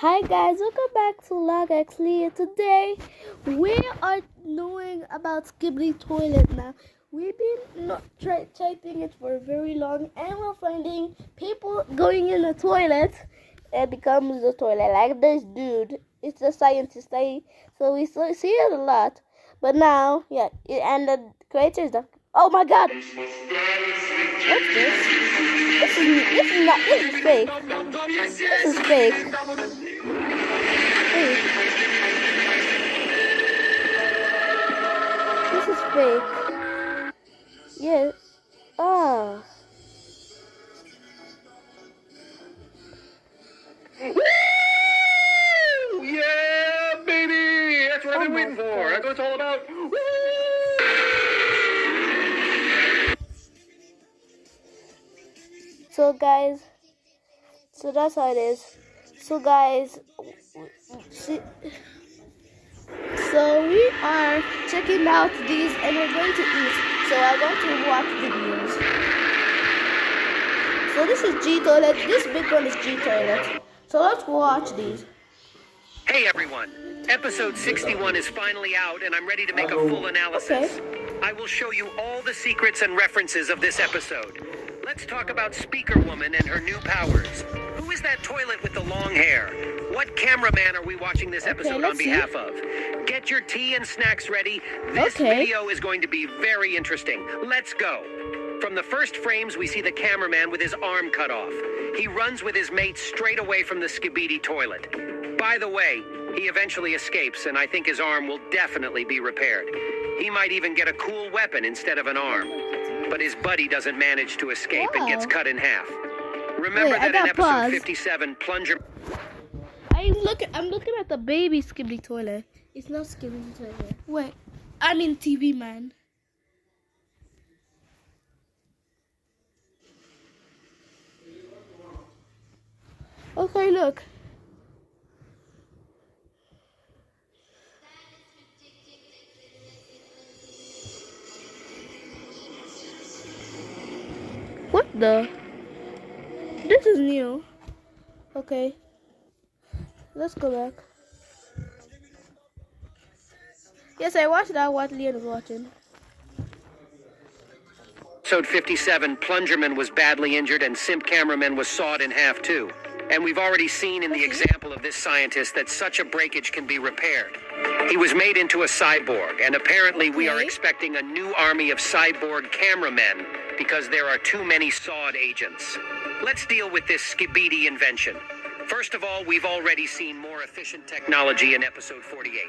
Hi guys, welcome back to Log Actually. Today we are knowing about Skibbly Toilet now. We've been not typing it for very long, and we're finding people going in the toilet and becomes the toilet. Like this dude, it's a scientist. So we see it a lot, but now, and the creators. Oh my God! What's this? This is fake. This is fake. Wait. This is fake. Yeah. Ah. Woo! Yeah, baby! That's what I've been waiting for. That's what it's all about. Woo! So guys, so that's how it is. So guys, so we are checking out these and we're going to eat. So I'm going to watch videos. So this is G Toilet, this big one is G Toilet. So let's watch these. Hey everyone, episode 61 is finally out and I'm ready to make a full analysis. Okay. I will show you all the secrets and references of this episode. Let's talk about Speaker Woman and her new powers. Who is that toilet with the long hair? What cameraman are we watching this episode on behalf of? Get your tea and snacks ready. This video is going to be very interesting. Let's go. From the first frames, we see the cameraman with his arm cut off. He runs with his mate straight away from the Skibidi toilet. By the way, he eventually escapes, and I think his arm will definitely be repaired. He might even get a cool weapon instead of an arm. But his buddy doesn't manage to escape and gets cut in half. Remember that in episode 57, Plunger... I'm looking at the baby Skibbly Toilet. It's not Skibbly Toilet. Wait, I mean TV Man. Okay, look. What the? This is new. Okay. Let's go back. Yes, I watched that, what Leon was watching. Episode 57, Plungerman was badly injured and Simp Cameraman was sawed in half too. And we've already seen in the example of this scientist that such a breakage can be repaired. He was made into a cyborg, and apparently we are expecting a new army of cyborg cameramen because there are too many sawed agents. Let's deal with this Skibidi invention. First of all, we've already seen more efficient technology in episode 48.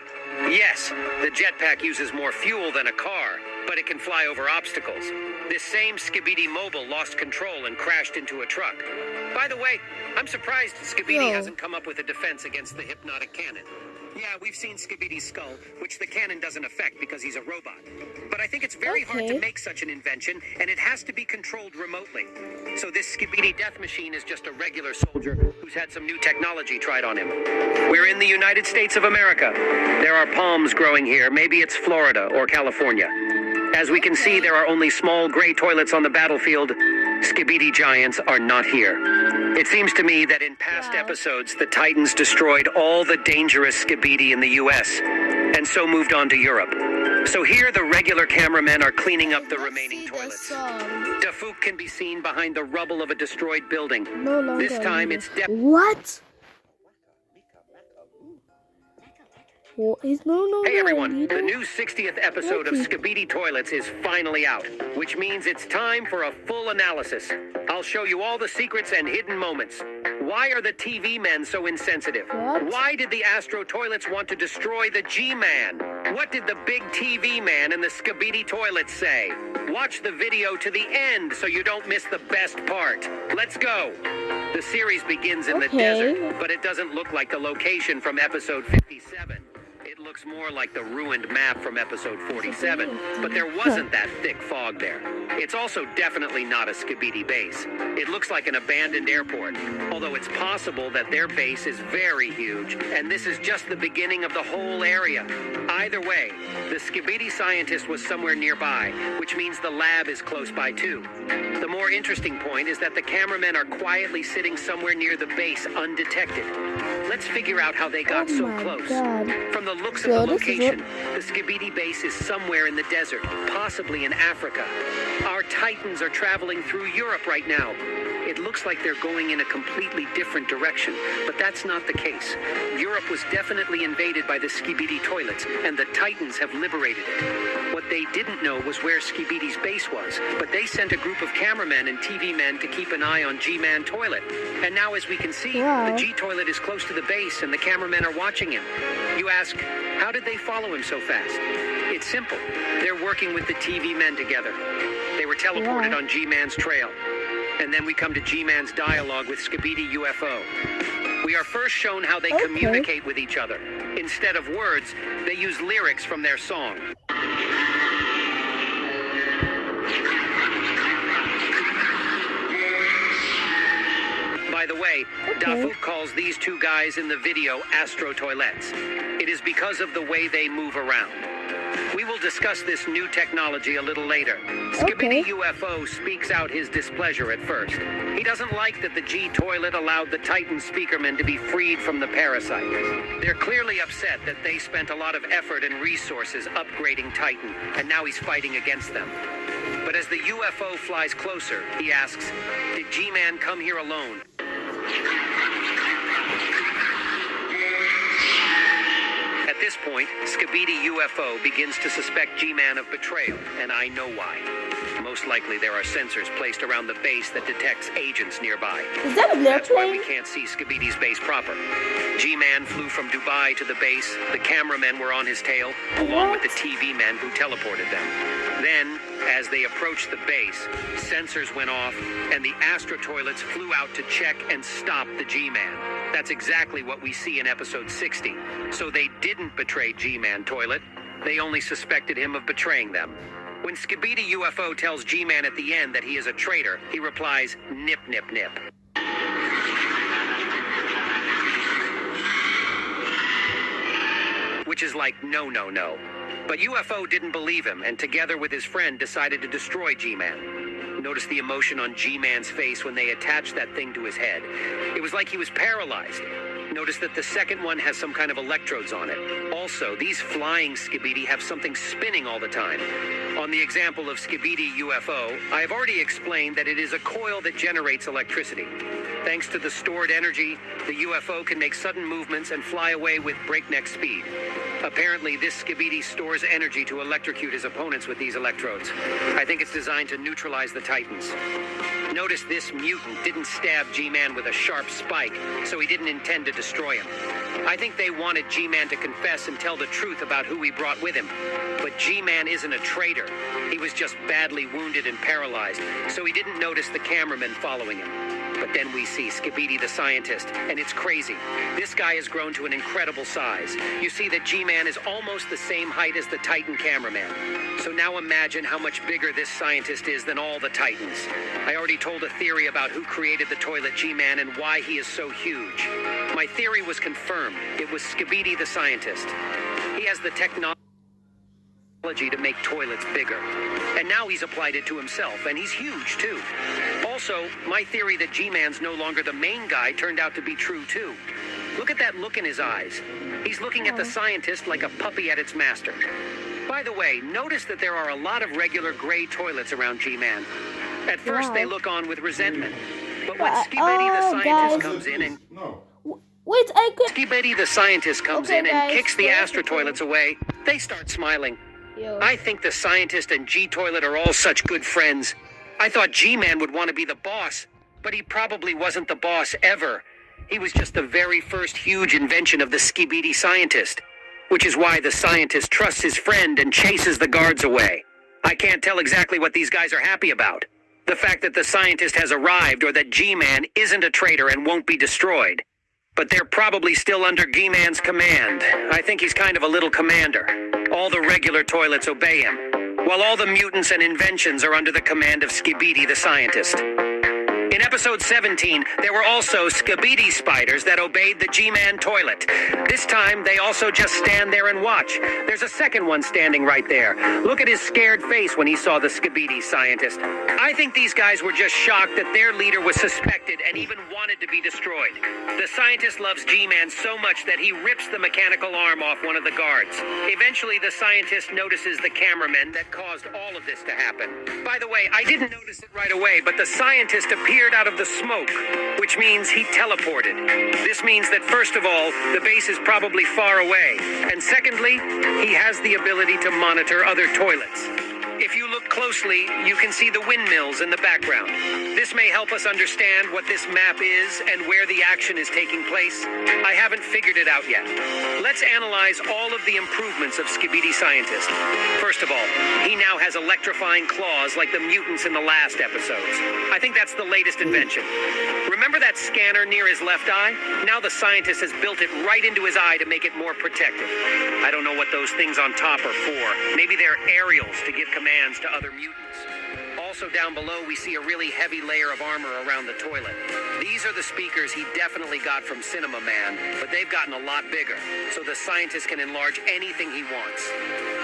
Yes, the jetpack uses more fuel than a car, but it can fly over obstacles. This same Skibidi mobile lost control and crashed into a truck. By the way, I'm surprised Skibidi hasn't come up with a defense against the hypnotic cannon. Yeah, we've seen Skibidi's skull, which the cannon doesn't affect because he's a robot. But I think it's very hard to make such an invention, and it has to be controlled remotely. So this Skibidi death machine is just a regular soldier who's had some new technology tried on him. We're in the United States of America. There are palms growing here. Maybe it's Florida or California. As we can see, there are only small gray toilets on the battlefield. Skibidi giants are not here. It seems to me that in past episodes, the Titans destroyed all the dangerous Skibidi in the US, and so moved on to Europe. So here, the regular cameramen are cleaning up the remaining toilets. Dafouk can be seen behind the rubble of a destroyed building. This time, it's What? Hey everyone, the new 60th episode of Skibidi Toilets is finally out, which means it's time for a full analysis. I'll show you all the secrets and hidden moments. Why are the TV men so insensitive? Why did the Astro Toilets want to destroy the G-Man? What did the big TV man in the Skibidi Toilets say? Watch the video to the end so you don't miss the best part. Let's go. The series begins in the desert, but it doesn't look like the location from episode 57. It looks more like the ruined map from episode 47, but there wasn't that thick fog there. It's also definitely not a Skibidi base. It looks like an abandoned airport, although it's possible that their base is very huge, and this is just the beginning of the whole area. Either way, the Skibidi scientist was somewhere nearby, which means the lab is close by too. The more interesting point is that the cameramen are quietly sitting somewhere near the base undetected. Let's figure out how they got so close. God. From the looks of the location, the Skibidi base is somewhere in the desert, possibly in Africa. Our Titans are traveling through Europe right now. It looks like they're going in a completely different direction, but that's not the case. Europe was definitely invaded by the Skibidi toilets, and the Titans have liberated it. What they didn't know was where Skibidi's base was, but they sent a group of cameramen and TV men to keep an eye on G-Man Toilet. And now, as we can see, the G-Toilet is close to the base, and the cameramen are watching him. You ask, how did they follow him so fast? It's simple. They're working with the TV men together. They were teleported on G-Man's trail. And then we come to G-Man's dialogue with Skibidi UFO. We are first shown how they communicate with each other. Instead of words, they use lyrics from their song. By the way, Dafuk calls these two guys in the video Astro Toilets. It is because of the way they move around. We will discuss this new technology a little later. Skibidi UFO speaks out his displeasure at first. He doesn't like that the G-Toilet allowed the Titan speakermen to be freed from the parasite. They're clearly upset that they spent a lot of effort and resources upgrading Titan, and now he's fighting against them. But as the UFO flies closer, he asks, did G-Man come here alone? At this point, Skibidi UFO begins to suspect G-Man of betrayal, and I know why. Most likely there are sensors placed around the base that detects agents nearby. Is that an That's why airplane? we can't see Skibidi's base proper. G-Man flew from Dubai to the base, the cameramen were on his tail, along with the TV men who teleported them. Then, as they approached the base, sensors went off, and the Astro Toilets flew out to check and stop the G-Man. That's exactly what we see in episode 60. So they didn't betray G-Man Toilet. They only suspected him of betraying them. When Skibidi UFO tells G-Man at the end that he is a traitor, he replies, nip, nip, nip. Which is like, no, no, no. But UFO didn't believe him, and together with his friend decided to destroy G-Man. Notice the emotion on G-Man's face when they attached that thing to his head. It was like he was paralyzed. Notice that the second one has some kind of electrodes on it. Also, these flying Skibidi have something spinning all the time. On the example of Skibidi UFO, I have already explained that it is a coil that generates electricity. Thanks to the stored energy, the UFO can make sudden movements and fly away with breakneck speed. Apparently, this Skibidi stores energy to electrocute his opponents with these electrodes. I think it's designed to neutralize the Titans. Notice this mutant didn't stab G-Man with a sharp spike, so he didn't intend to destroy him. I think they wanted G-Man to confess and tell the truth about who he brought with him. But G-Man isn't a traitor. He was just badly wounded and paralyzed, so he didn't notice the cameramen following him. But then we see Skibidi the scientist, and it's crazy. This guy has grown to an incredible size. You see that G-Man is almost the same height as the Titan cameraman. So now imagine how much bigger this scientist is than all the Titans. I already told a theory about who created the toilet G-Man and why he is so huge. My theory was confirmed. It was Skibidi the scientist. He has the technology to make toilets bigger. And now he's applied it to himself, and he's huge too. Also, my theory that G-Man's no longer the main guy turned out to be true too. Look at that look in his eyes. He's looking at the scientist like a puppy at its master. By the way, notice that there are a lot of regular gray toilets around G-Man. At first they look on with resentment. But when Skibidi the scientist comes in and... Wait, I could... Skibidi the scientist comes in and kicks the Astro Toilets away, they start smiling. I think the scientist and G-Toilet are all such good friends. I thought G-Man would want to be the boss, but he probably wasn't the boss ever. He was just the very first huge invention of the Skibidi scientist, which is why the scientist trusts his friend and chases the guards away. I can't tell exactly what these guys are happy about. The fact that the scientist has arrived or that G-Man isn't a traitor and won't be destroyed. But they're probably still under G-Man's command. I think he's kind of a little commander. All the regular toilets obey him, while all the mutants and inventions are under the command of Skibidi the scientist. In episode 17, there were also Skibidi spiders that obeyed the G-Man toilet. This time, they also just stand there and watch. There's a second one standing right there. Look at his scared face when he saw the Skibidi scientist. I think these guys were just shocked that their leader was suspected and even wanted to be destroyed. The scientist loves G-Man so much that he rips the mechanical arm off one of the guards. Eventually, the scientist notices the cameraman that caused all of this to happen. By the way, I didn't notice it right away, but the scientist appeared out of the smoke, which means he teleported. This means that first of all, the base is probably far away, and secondly, he has the ability to monitor other toilets. If you look closely, you can see the windmills in the background. This may help us understand what this map is and where the action is taking place. I haven't figured it out yet. Let's analyze all of the improvements of Skibidi Scientist. First of all, he now has electrifying claws like the mutants in the last episodes. I think that's the latest invention. Remember that scanner near his left eye? Now the scientist has built it right into his eye to make it more protective. I don't know what those things on top are for. Maybe they're aerials to give commands to other mutants. Also down below, we see a really heavy layer of armor around the toilet. These are the speakers he definitely got from Cinema Man, but they've gotten a lot bigger, so the scientist can enlarge anything he wants.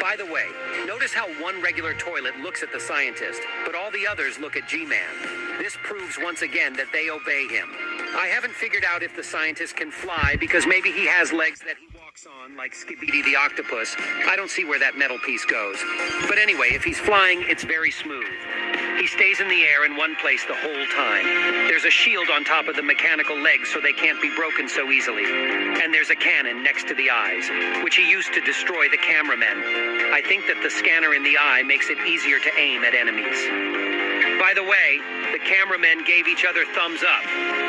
By the way, notice how one regular toilet looks at the scientist, but all the others look at G-Man. This proves once again that they obey him. I haven't figured out if the scientist can fly, because maybe he has legs that he walks on, like Skibidi the octopus. I don't see where that metal piece goes. But anyway, if he's flying, it's very smooth. He stays in the air in one place the whole time. There's a shield on top of the mechanical legs so they can't be broken so easily. And there's a cannon next to the eyes, which he used to destroy the cameramen. I think that the scanner in the eye makes it easier to aim at enemies. By the way, the cameramen gave each other thumbs up.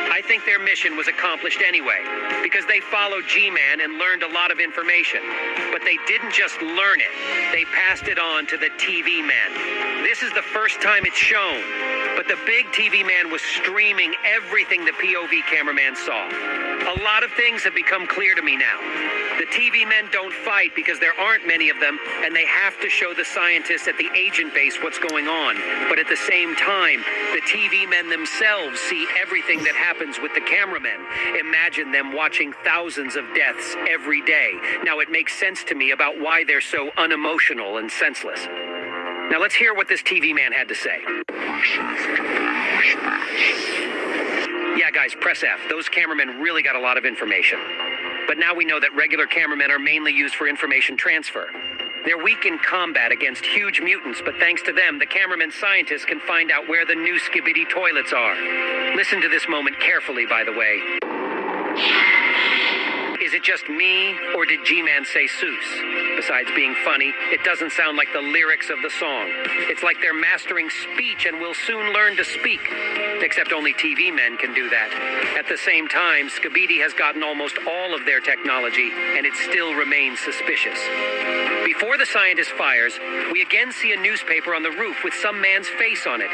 I think their mission was accomplished anyway, because they followed G-Man and learned a lot of information. But they didn't just learn it, they passed it on to the TV men. This is the first time it's shown, but the big TV man was streaming everything the POV cameraman saw. A lot of things have become clear to me now. The TV men don't fight because there aren't many of them, and they have to show the scientists at the agent base what's going on. But at the same time, the TV men themselves see everything that happens with the cameramen. Imagine them watching thousands of deaths every day. Now it makes sense to me about why they're so unemotional and senseless. Now let's hear what this TV man had to say. Yeah, guys, press F. Those cameramen really got a lot of information. But now we know that regular cameramen are mainly used for information transfer. They're weak in combat against huge mutants, but thanks to them, the cameraman scientists can find out where the new Skibidi toilets are. Listen to this moment carefully, by the way. Is it just me, or did G-Man say Seuss? Besides being funny, it doesn't sound like the lyrics of the song. It's like they're mastering speech and will soon learn to speak. Except only TV men can do that. At the same time, Skibidi has gotten almost all of their technology, and it still remains suspicious. Before the scientist fires, we again see a newspaper on the roof with some man's face on it,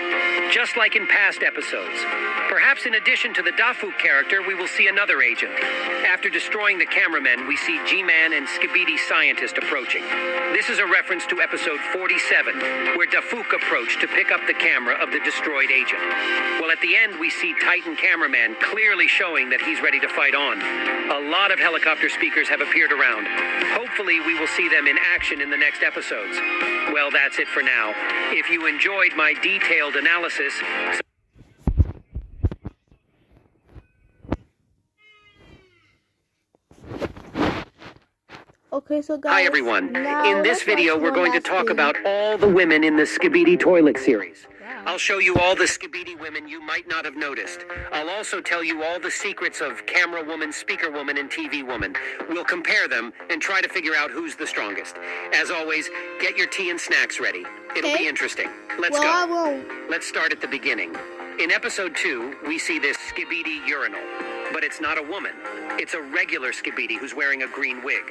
just like in past episodes. Perhaps in addition to the Dafu character, we will see another agent. After destroying the cameramen, we see G-Man and Skibidi scientist approaching. This is a reference to episode 47, where Dafuk approached to pick up the camera of the destroyed agent. Well, at the end, we see Titan cameraman clearly showing that he's ready to fight on. A lot of helicopter speakers have appeared around. Hopefully, we will see them in action in the next episodes. Well, that's it for now. If you enjoyed my detailed analysis... Okay, so guys, Hi everyone. In this video, we're going to talk about all the women in the Skibidi Toilet series. I'll show you all the Skibidi women you might not have noticed. I'll also tell you all the secrets of camera woman, speaker woman, and TV woman. We'll compare them and try to figure out who's the strongest. As always, get your tea and snacks ready. It'll be interesting. Let's go. I won't. Let's start at the beginning. In episode 2, we see this Skibidi urinal. But it's not a woman. It's a regular Skibidi who's wearing a green wig.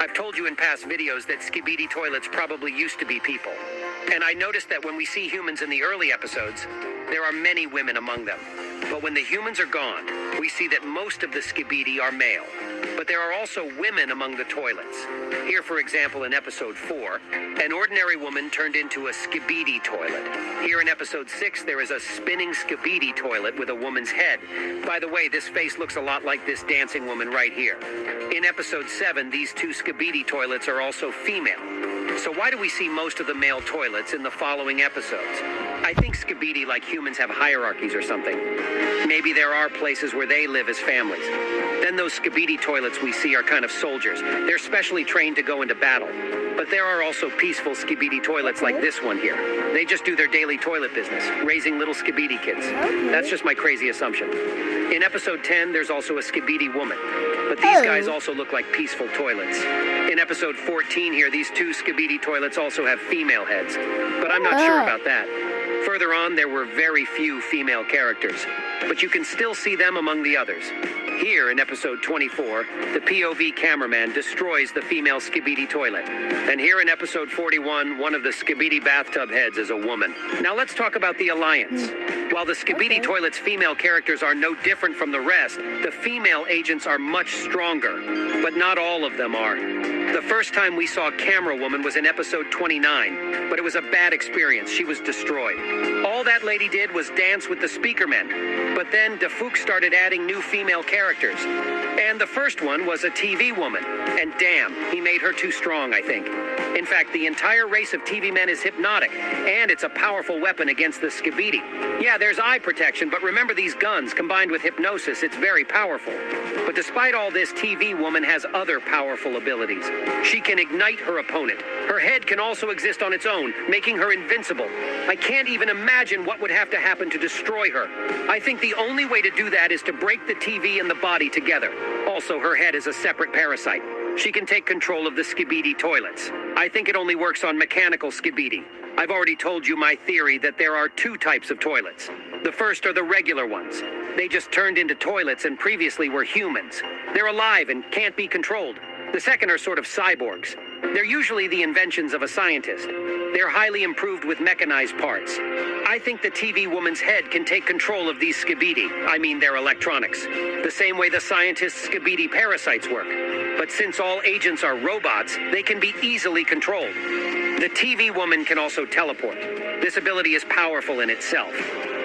I've told you in past videos that Skibidi toilets probably used to be people. And I noticed that when we see humans in the early episodes, there are many women among them. But when the humans are gone, we see that most of the skibidi are male. But there are also women among the toilets. Here, for example, in episode 4, an ordinary woman turned into a skibidi toilet. Here in episode 6, there is a spinning skibidi toilet with a woman's head. By the way, this face looks a lot like this dancing woman right here. In episode 7, these two skibidi toilets are also female. So why do we see most of the male toilets in the following episodes? I think skibidi, like humans, have hierarchies or something. Maybe there are places where they live as families. Then those skibidi toilets we see are kind of soldiers. They're specially trained to go into battle. But there are also peaceful skibidi toilets like this one here. They just do their daily toilet business, raising little skibidi kids. That's just my crazy assumption. In episode 10, there's also a skibidi woman. But these guys also look like peaceful toilets. In episode 14 here, these two skibidi toilets also have female heads. But I'm not sure about that. Further on, there were very few female characters. But you can still see them among the others. Here in episode 24, the POV cameraman destroys the female skibidi toilet. And here in episode 41, one of the skibidi bathtub heads is a woman. Now let's talk about the Alliance. While the skibidi toilet's female characters are no different from the rest, the female agents are much stronger. But not all of them are. The first time we saw Camera Woman was in episode 29, but it was a bad experience. She was destroyed. All that lady did was dance with the speakermen. But then DeFook started adding new female characters. And the first one was a TV woman. And damn, he made her too strong, I think. In fact, the entire race of TV men is hypnotic, and it's a powerful weapon against the skibidi. Yeah, there's eye protection, but remember these guns, combined with hypnosis, it's very powerful. But despite all this, TV woman has other powerful abilities. She can ignite her opponent. Her head can also exist on its own, making her invincible. I can't even imagine what would have to happen to destroy her. I think the only way to do that is to break the TV and the body together. Also, her head is a separate parasite. She can take control of the skibidi toilets. I think it only works on mechanical skibidi. I've already told you my theory that there are two types of toilets. The first are the regular ones. They just turned into toilets and previously were humans. They're alive and can't be controlled. The second are sort of cyborgs. They're usually the inventions of a scientist. They're highly improved with mechanized parts. I think the TV woman's head can take control of these skibidi. I mean, their electronics. The same way the scientist's skibidi parasites work. But since all agents are robots, they can be easily controlled. The TV woman can also teleport. This ability is powerful in itself.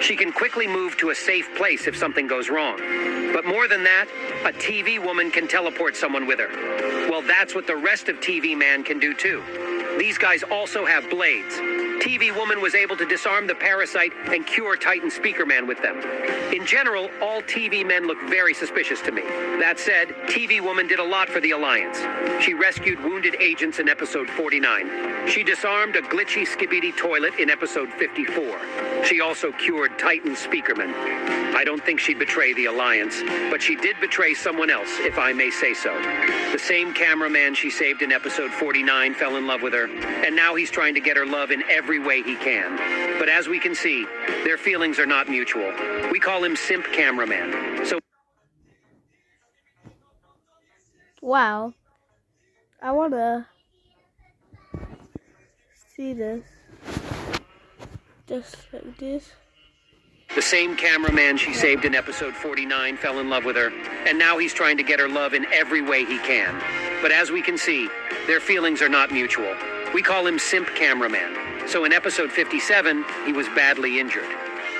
She can quickly move to a safe place if something goes wrong. But more than that, a TV woman can teleport someone with her. Well, that's what the rest of TV Man can do too. These guys also have blades. TV Woman was able to disarm the parasite and cure Titan Speaker Man with them. In general, all TV men look very suspicious to me. That said, TV Woman did a lot for the Alliance. She rescued wounded agents in episode 49. She disarmed a glitchy skibidi toilet in episode 54. She also cured Titan Speakerman. I don't think she'd betray the Alliance, but she did betray someone else, if I may say so. The same cameraman she saved in episode 49 fell in love with her, and now he's trying to get her love in every way he can. But as we can see, their feelings are not mutual. We call him Simp Cameraman. So wow. I wanna see this. Just like this. the same cameraman she saved in episode 49 fell in love with her, and now he's trying to get her love in every way he can. But as we can see, their feelings are not mutual. We call him Simp Cameraman. So in episode 57, he was badly injured.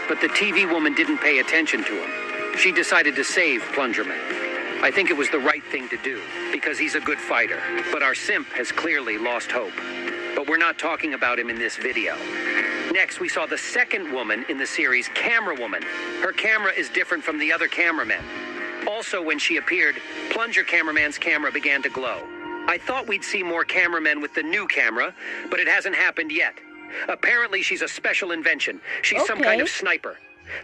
But the TV woman didn't pay attention to him. She decided to save Plungerman. I think it was the right thing to do, because he's a good fighter. But our Simp has clearly lost hope. But we're not talking about him in this video. Next, we saw the second woman in the series, Camera Woman. Her camera is different from the other cameramen. Also, when she appeared, Plunger Cameraman's camera began to glow. I thought we'd see more cameramen with the new camera, but it hasn't happened yet. Apparently, she's a special invention. She's some kind of sniper.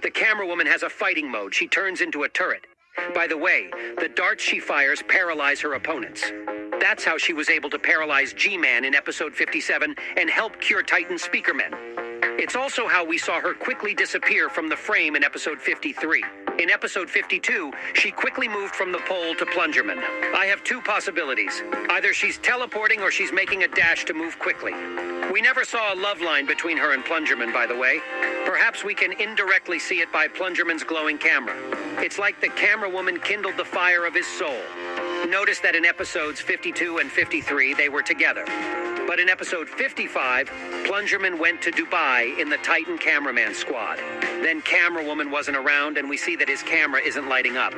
The camera woman has a fighting mode. She turns into a turret. By the way, the darts she fires paralyze her opponents. That's how she was able to paralyze G-Man in episode 57 and help cure Titan Speakermen. It's also how we saw her quickly disappear from the frame in episode 53. In episode 52, she quickly moved from the pole to Plungerman. I have two possibilities. Either she's teleporting or she's making a dash to move quickly. We never saw a love line between her and Plungerman, by the way. Perhaps we can indirectly see it by Plungerman's glowing camera. It's like the camera woman kindled the fire of his soul. Notice that in episodes 52 and 53, they were together. But in episode 55, Plungerman went to Dubai in the Titan cameraman squad. Then camera woman wasn't around, and we see that his camera isn't lighting up.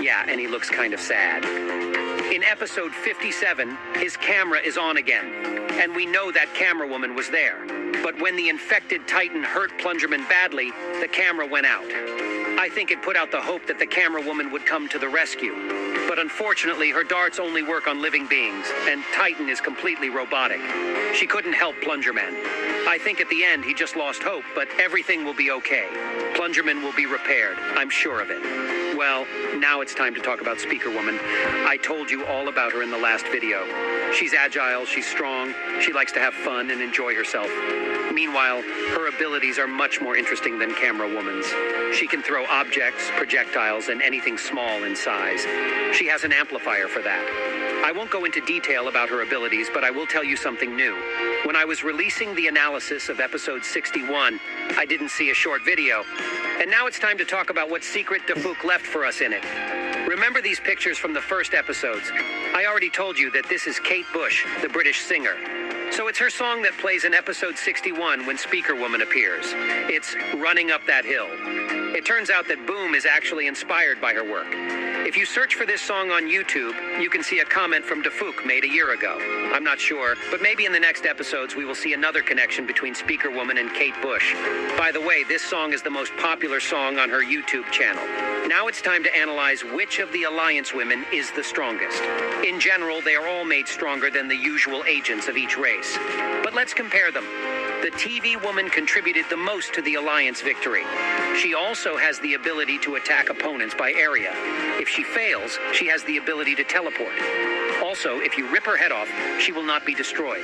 Yeah, and he looks kind of sad. In episode 57, his camera is on again, and we know that camera woman was there. But when the infected Titan hurt Plungerman badly, the camera went out. I think it put out the hope that the camera woman would come to the rescue. But unfortunately, her darts only work on living beings, and Titan is completely robotic. She couldn't help Plungerman. I think at the end he just lost hope, but everything will be okay. Plungerman will be repaired, I'm sure of it. Well, now it's time to talk about Speaker Woman. I told you all about her in the last video. She's agile, she's strong, she likes to have fun and enjoy herself. Meanwhile, her abilities are much more interesting than Camera Woman's. She can throw objects, projectiles, and anything small in size. She has an amplifier for that. I won't go into detail about her abilities, but I will tell you something new. When I was releasing the analysis of episode 61, I didn't see a short video. And now it's time to talk about what secret Defuk left for us in it. Remember these pictures from the first episodes? I already told you that this is Kate Bush, the British singer. So it's her song that plays in episode 61 when Speaker Woman appears. It's Running Up That Hill. It turns out that Boom is actually inspired by her work. If you search for this song on YouTube, you can see a comment from Defuk made a year ago. I'm not sure, but maybe in the next episodes we will see another connection between Speaker Woman and Kate Bush. By the way, this song is the most popular song on her YouTube channel. Now it's time to analyze which of the Alliance women is the strongest. In general, they are all made stronger than the usual agents of each race. But let's compare them. The TV woman contributed the most to the Alliance victory. She also has the ability to attack opponents by area. If she fails, she has the ability to teleport. Also, if you rip her head off, she will not be destroyed.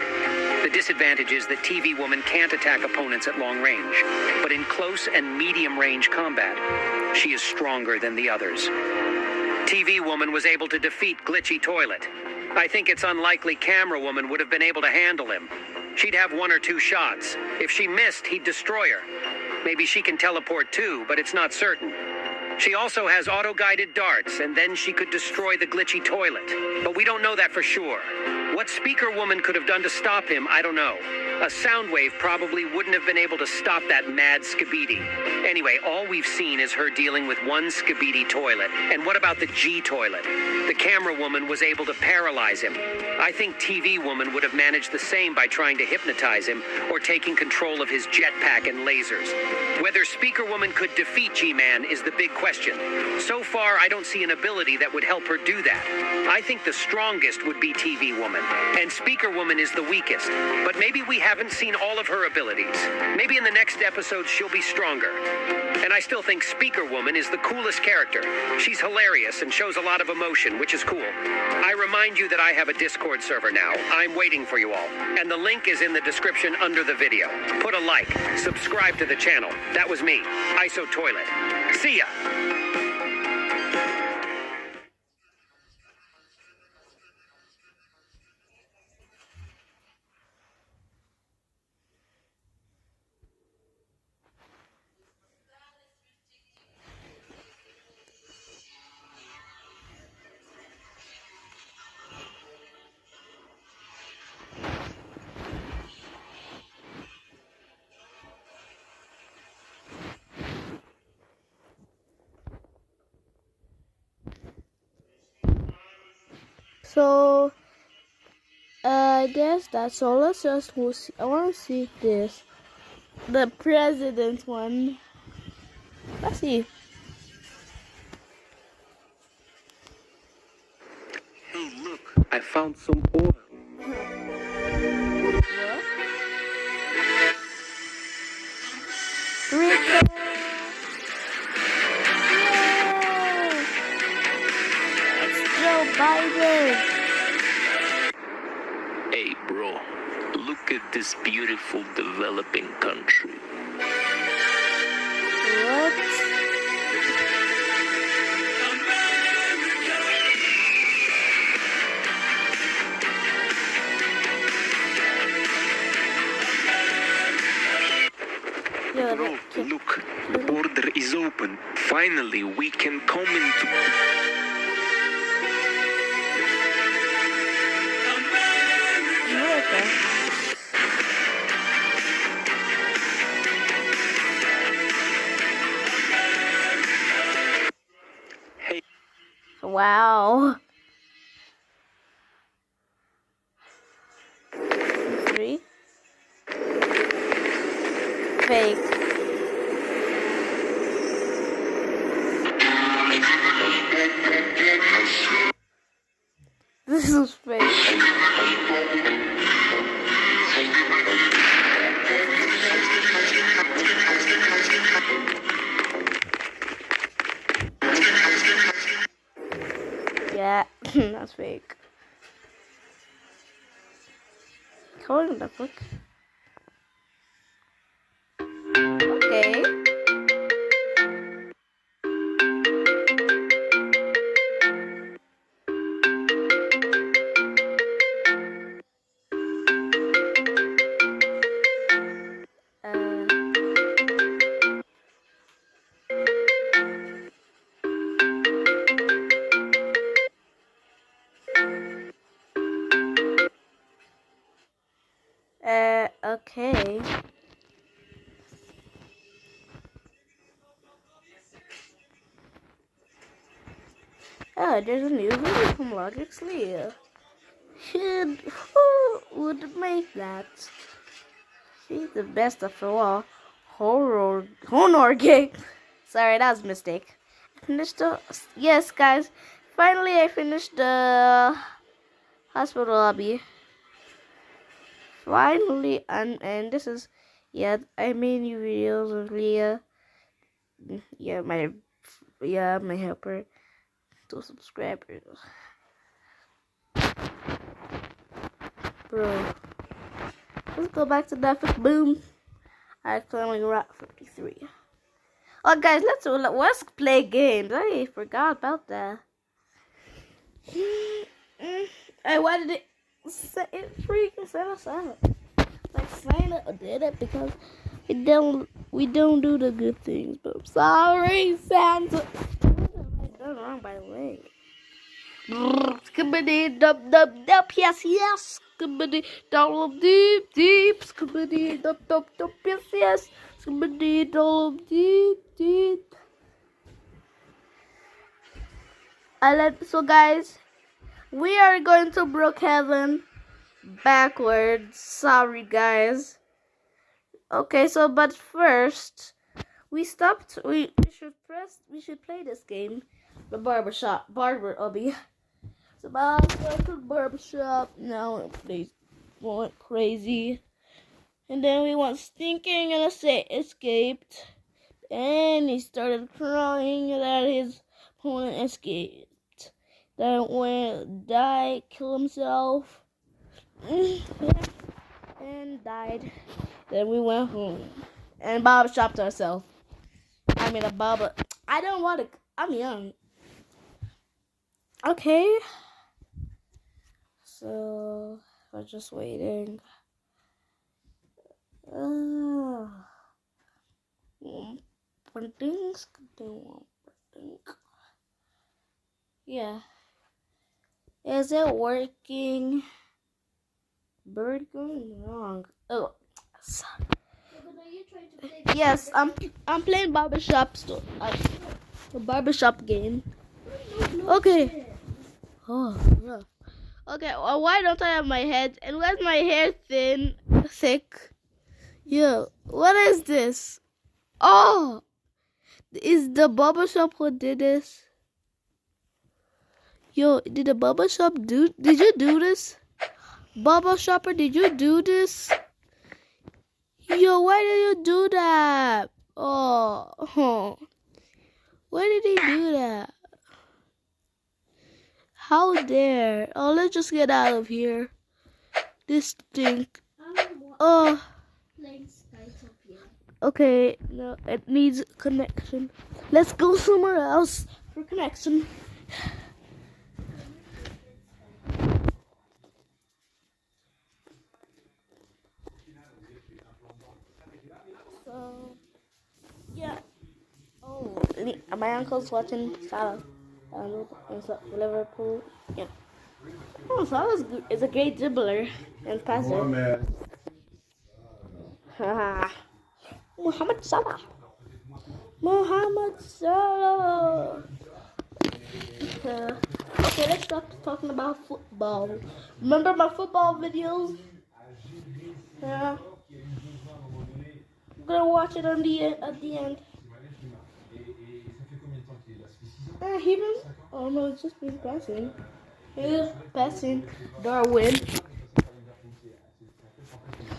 The disadvantage is that TV woman can't attack opponents at long range. But in close and medium range combat, she is stronger than the others. TV woman was able to defeat Glitchy Toilet. I think it's unlikely Camera Woman would have been able to handle him. She'd have one or two shots. If she missed, he'd destroy her. Maybe she can teleport too, but it's not certain. She also has auto-guided darts, and then she could destroy the Glitchy Toilet. But we don't know that for sure. What Speaker Woman could have done to stop him, I don't know. A sound wave probably wouldn't have been able to stop that mad Skibidi. Anyway, all we've seen is her dealing with one Skibidi toilet. And what about the G toilet? The Camera Woman was able to paralyze him. I think TV Woman would have managed the same by trying to hypnotize him or taking control of his jetpack and lasers. Whether Speaker Woman could defeat G-Man is the big question. So far, I don't see an ability that would help her do that. I think the strongest would be TV Woman, and Speaker Woman is the weakest. But maybe we haven't seen all of her abilities. Maybe in the next episode she'll be stronger. And I still think Speaker Woman is the coolest character. She's hilarious and shows a lot of emotion, which is cool. I remind you that I have a Discord server now. I'm waiting for you all. And the link is in the description under the video. Put a like, subscribe to the channel. That was me, ISO Toilet. See ya! So, I guess that's all. Let's just see. I want to see this. The president one. Let's see. Hey, look, I found some oil. What? Joe Biden. Hey bro, look at this beautiful developing country. What? open. Finally, we can come into... America. Hey. Wow. 3. Fake. This is fake. Yeah, that's fake. Calling the fuck. Okay. Okay. Oh, there's a new video from Logic Slayer. Who would make that? She's the best after all. Honor game. Sorry, that was a mistake. Finished the... Yes, guys. Finally, I finished the hospital lobby. Finally, and this is... Yeah, I made new videos of Leah. Yeah, my helper. 2 subscribers. Bro. Let's go back to Graphic Boom. I currently rock 53. Oh, guys, let's play games. I forgot about that. I wanted it freaking set us up. Like Santa did it because we don't do the good things. But I'm sorry, Santa. What have I done wrong, by the way? Skibbity dub dub dub, yes. Skibbity dub deep deep. Skibbity dub dub dub, yes. Skibbity dub deep deep. So guys, we are going to Brookhaven backwards. Sorry guys. Okay, so but first we should play this game, the barber obby. So I went to the barbershop. Now they went crazy, and then we went stinking and escaped, and he started crying that his opponent escaped. Then went killed himself, and died. Then we went home and barbershopped ourselves. I mean a barber. I don't want to. I'm young. Okay. So we're just waiting. Yeah. Is it working? Bird going wrong. Oh. Yes, I'm playing barbershop the barbershop game. Okay. Oh, yeah. Okay, well, why don't I have my head? And why's my hair thick? Yo, what is this? Oh, is the barbershop who did this? Yo, did the barbershop did you do this? Barbershopper, did you do this? Yo, why did you do that? Oh, why did he do that? How dare? Oh, let's just get out of here. This stink. Oh. Okay, no, it needs connection. Let's go somewhere else for connection. So, yeah. Oh. And my uncle's watching Salah. Liverpool. Yeah. Oh, Salah is a great dribbler and passer. Haha. Muhammad Salah. Muhammad Salah. Okay, let's stop talking about football. Remember my football videos? Yeah. I'm gonna watch it at the end. Oh no, it's just been passing. He's passing Darwin.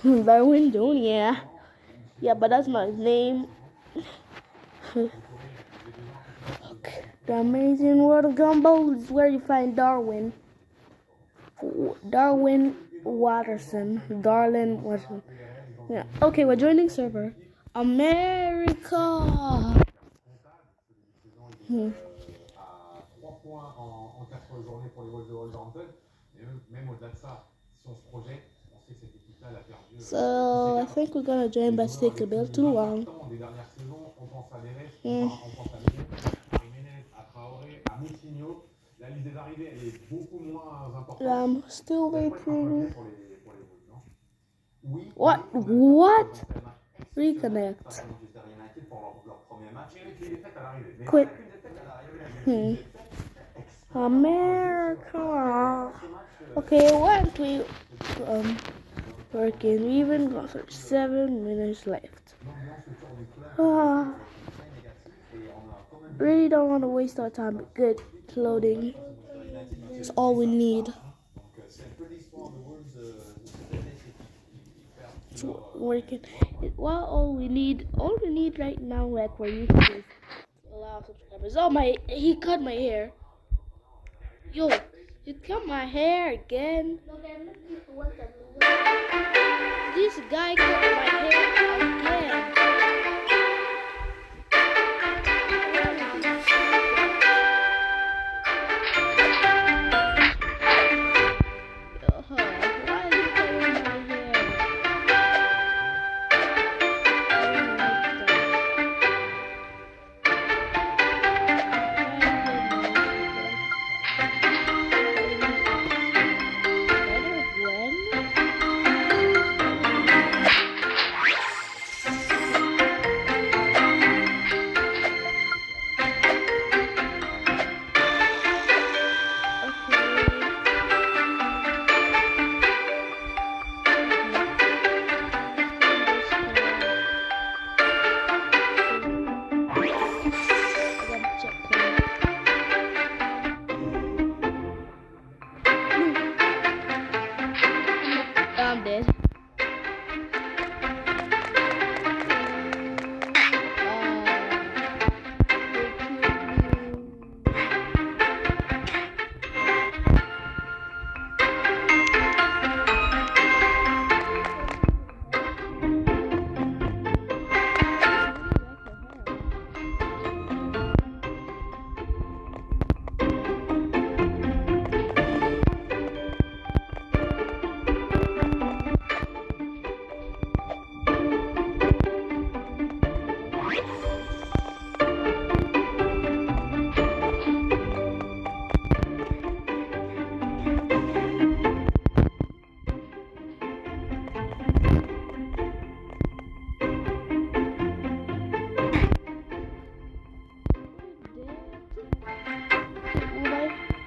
Darwin Jr. Yeah, but that's not his name. Okay. The Amazing World of Gumball is where you find Darwin. Darwin Watterson. Darlin Watterson. Yeah. Okay, we're joining server. America. So I think we're gonna join, but it's taking a bit too long. I'm still waiting. What? What? Reconnect. Quit. America. Okay, what we working? We even got 37 minutes left. Really don't want to waste our time. Good. Loading. That's all we need. It's working. Well, all we need right now, like we're using is allow subscribers. Oh he cut my hair. Yo, you cut my hair again. This guy cut my hair again. I'm dead.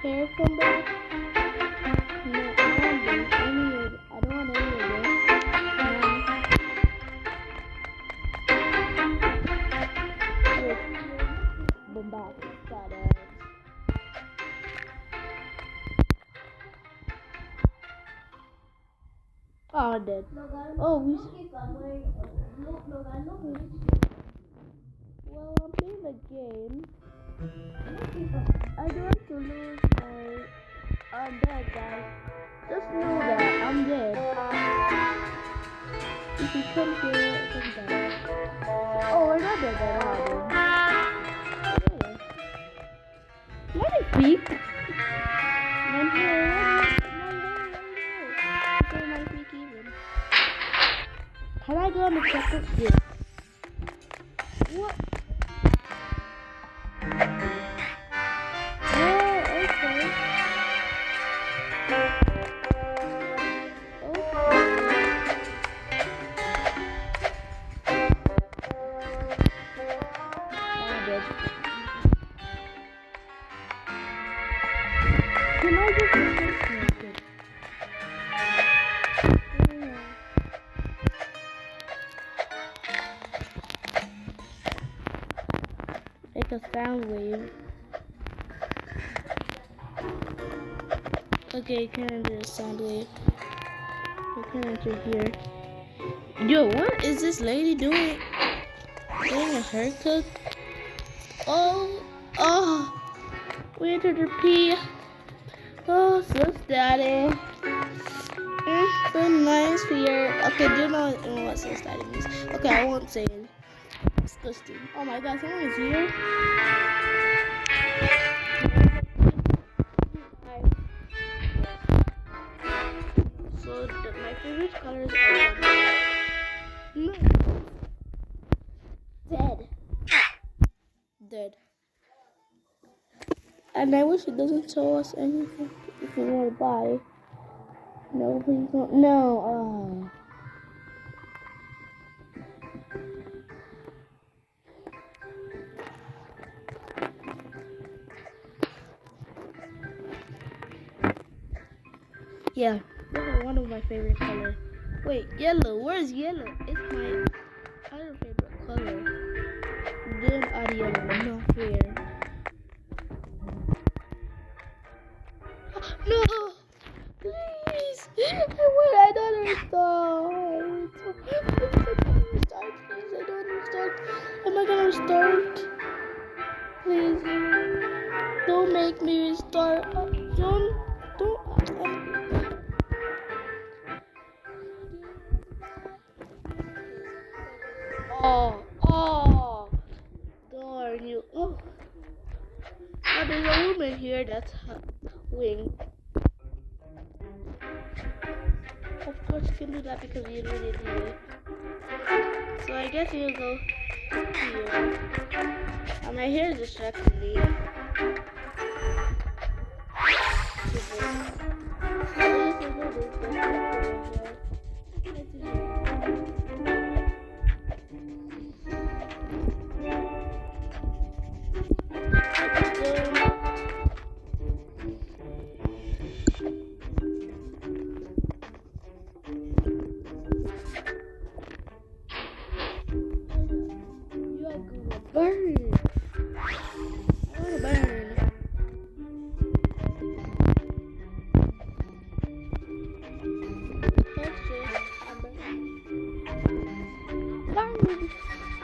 Hair come back? No, I don't want any of this. Bombard. Got it. Oh, I'm dead. Oh, we. Well, I'm playing the game. I don't want to lose my. I'm dead, guys. Just know that I'm dead. If you come here, come back. Oh, we're not dead at all. Let me peek. My hair. So my peek even. Can I go on the second? Yeah. What? Yeah, good. Make a sound wave. Okay, you can enter a sound wave. You can enter here. Yo, what is this lady doing? Getting a haircut? Oh, we entered her pee. Oh, so daddy. So nice here. Okay, do you know what so daddy means? Okay, I won't say it. Disgusting. Oh my god, someone is here. So my favorite colors are dead. Dead. And I wish it doesn't show us anything if we want to buy. No, please don't. No. Yeah, this is one of my favorite colors. Wait, yellow. Where's yellow? It's my other favorite color. Then add yellow. Not fair. No! Please! I don't understand. Restart, please. I don't understand. Am I gonna restart? Please. Don't make me restart. Don't. Oh. Darn you. Oh, there's a woman here that's wing. Of course you can do that because you really do it. So I guess you'll go here. And my hair is distracting me.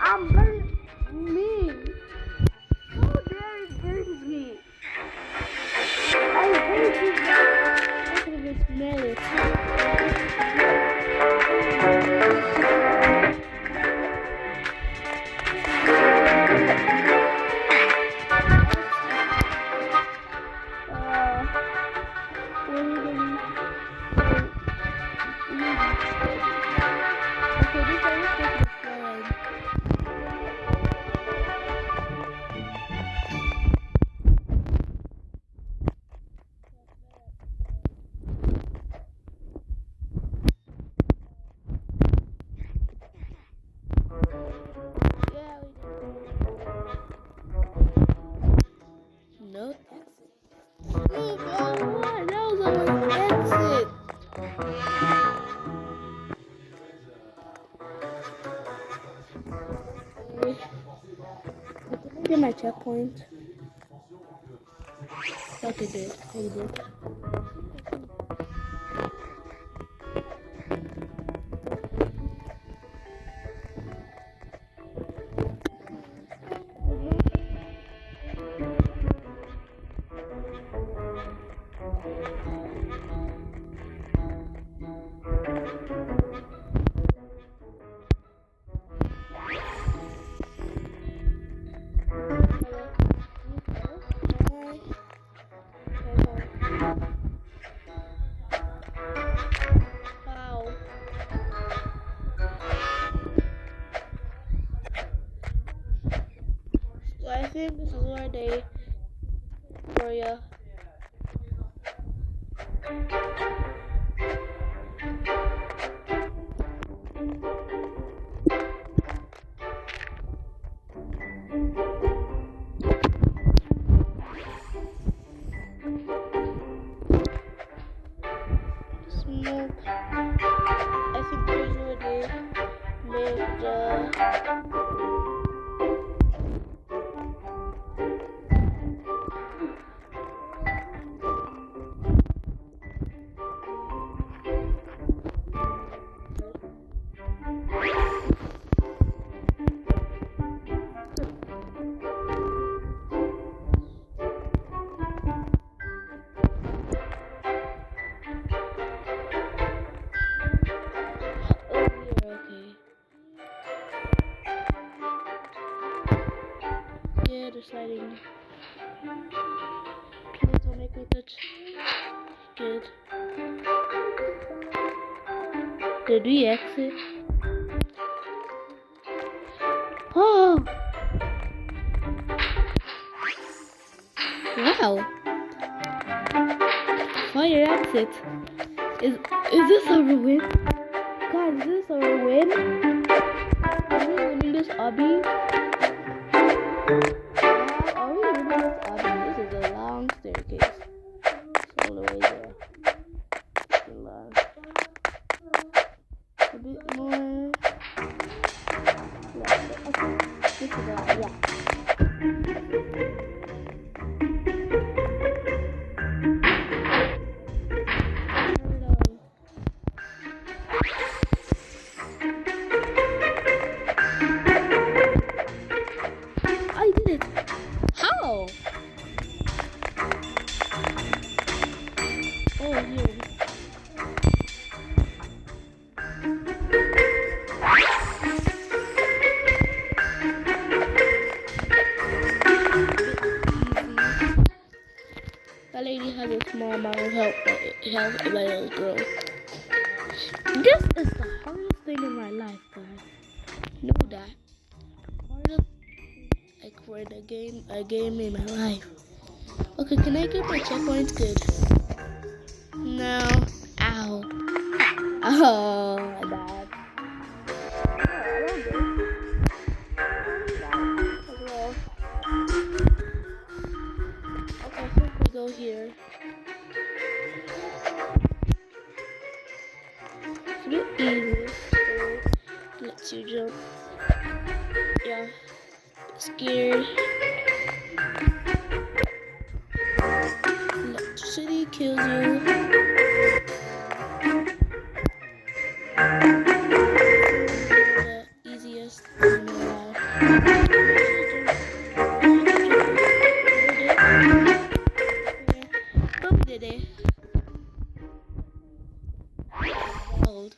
I'm burning me. How dare it burns me? I hate it. I can even smell it. No exit. No, why? That was our exit. Did I get my checkpoint? Okay, good. I did. I think this is where they for you. Nope. I think there's already make the yeah, they're sliding. Please don't make me touch. Good. Did we exit? Oh! Wow! Fire exit. Is this our win? God, is this our win? Are we winning this obby? Are we winning this obby? This is a long staircase. It's all the way there. It's long. A bit more. Yeah, okay. This is a, yeah. I did it! How? Oh, here. That lady has a small amount of help by a little girl. This is the hardest thing in my life, guys. Know that. Hardest like for the game in my life. Okay, can I get my checkpoints? Good. No. Ow. Oh, my bad. Okay, I think we go here. It's a bit easy, so lets you jump. Yeah, scared. Electricity kills you. The easiest in my life. But we did it. Old.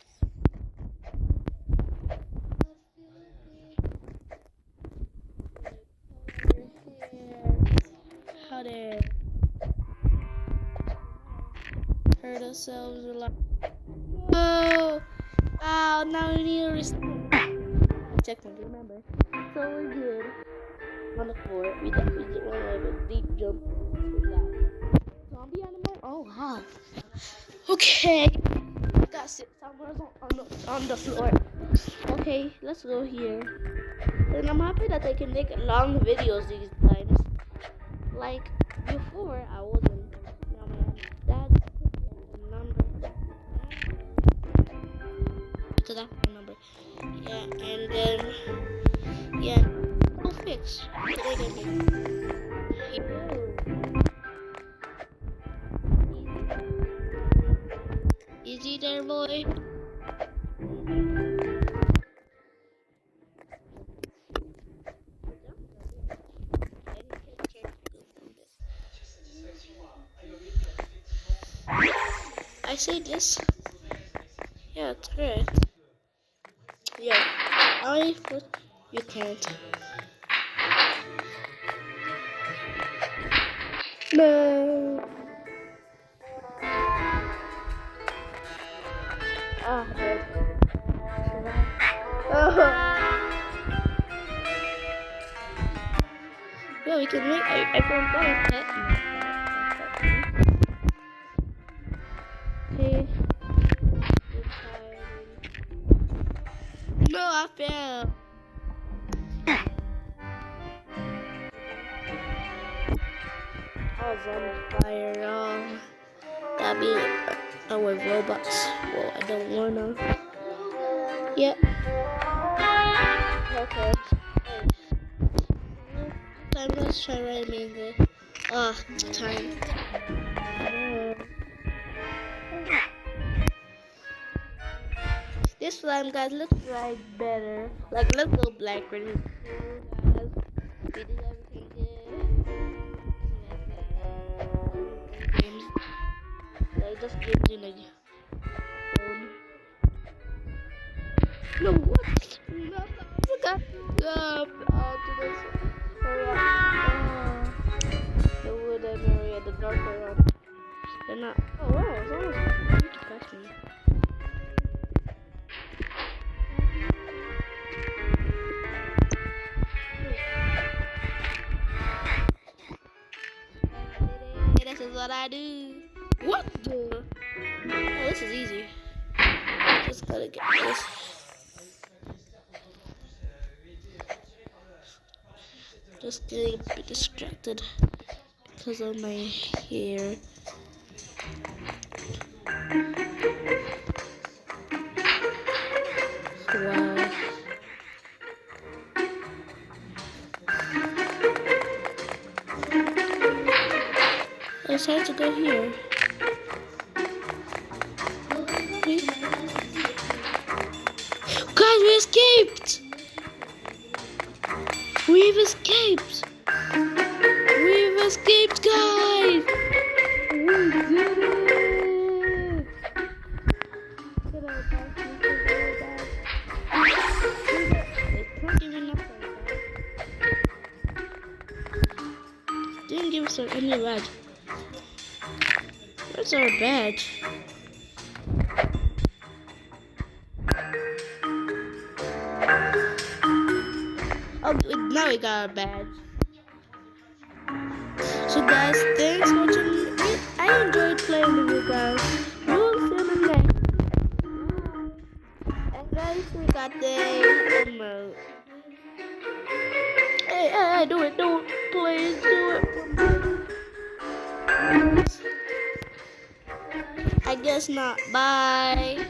How they hurt ourselves a lot. Oh, ow, now we need to restart. Checkpoint, remember. So we're good. On the floor, we did one of a deep jump. Zombie animal? Oh, wow. Okay. Got sit somewhere on the floor. Okay, let's go here. And I'm happy that I can make long videos these times. Like before, I wasn't. Now my dad put the number. So that's my number. Yeah, and then yeah, all fixed. Today they make. Easy there, boy. I say this. Yeah, it's correct. Yeah, I put you can't. No. Ah, good. Oh. Yeah, we can make. I forgot a pet. Okay. No, I fell. I was on fire. That'd be Oh, with Robux. Well, I don't wanna. Yeah. Okay. Time, let's try writing it. Time. This slime, guys, looks like better. Like, let's go black really cool, guys. We did everything good. Like, just give it in a phone. No, what? No, I forgot to do this. The wooden area, the darker one. They're not. Oh, wow, it's almost. You can catch me. This is what I do. What the? Oh, this is easy. Just gotta get this. Just getting a bit distracted because of my hair. Wow. I decided to go here. Wait. Guys, we escaped! We've escaped! We've escaped, guys! We did it! Get out, guys. It's not giving up didn't give us any badge. Where's our badge? Oh, now we got a badge. So guys, thanks for watching. I enjoyed playing with you guys. We'll see you next. And guys, we got the emote. Hey, do it, please do it. I guess not. Bye.